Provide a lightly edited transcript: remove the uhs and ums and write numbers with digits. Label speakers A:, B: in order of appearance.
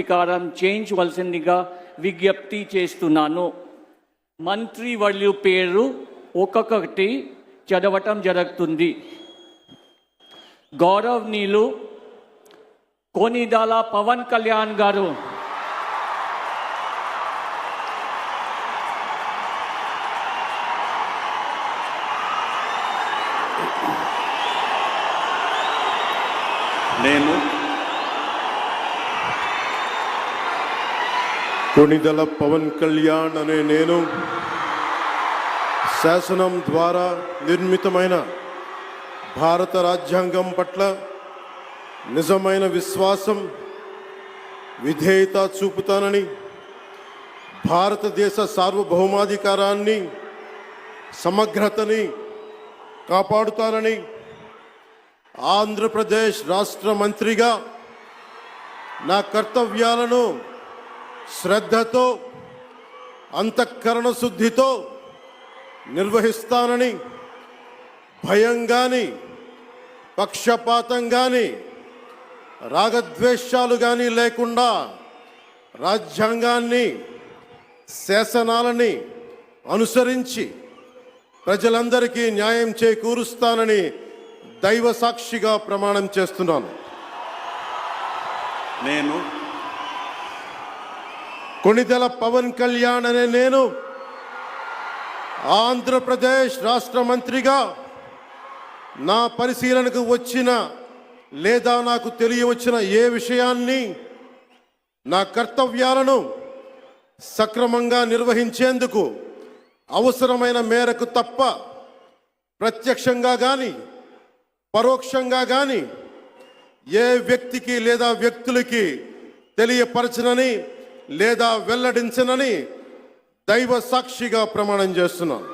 A: స్వీకారం చేయించవలసిందిగా విజ్ఞప్తి చేస్తున్నాను. మంత్రి వర్యుల పేరు ఒక్కొక్కటి చదవటం జరుగుతుంది. గౌరవనీయులు కొనిదెల పవన్ కళ్యాణ్ గారు,
B: నేను
C: కొనిదెల పవన్ కళ్యాణ్ అనే నేను శాసనం ద్వారా నిర్మితమైన భారత రాజ్యాంగం పట్ల నిజమైన విశ్వాసం, విధేయత చూపుతానని, భారతదేశ సార్వభౌమాధికారాన్ని, సమగ్రతని కాపాడుతానని, ఆంధ్రప్రదేశ్ రాష్ట్ర మంత్రిగా నా కర్తవ్యాలను శ్రద్ధతో, అంతఃకరణ శుద్ధితో నిర్వహిస్తానని, భయం కానీ, పక్షపాతం కానీ, రాగద్వేషాలు కానీ లేకుండా రాజ్యాంగాన్ని, శాసనాలని అనుసరించి ప్రజలందరికీ న్యాయం చేకూరుస్తానని దైవ సాక్షిగా ప్రమాణం చేస్తున్నాను.
B: నేను
C: కొనిదెల పవన్ కళ్యాణ్ అనే నేను ఆంధ్రప్రదేశ్ రాష్ట్ర మంత్రిగా నా పరిశీలనకు వచ్చిన లేదా నాకు తెలియవచ్చిన ఏ విషయాన్ని, నా కర్తవ్యాలను సక్రమంగా నిర్వహించేందుకు అవసరమైన మేరకు తప్ప ప్రత్యక్షంగా కానీ పరోక్షంగా కానీ ఏ వ్యక్తికి లేదా వ్యక్తులకి తెలియపరచనని లేదా వెల్లడించనని దైవ సాక్షిగా ప్రమాణం చేస్తున్నాను.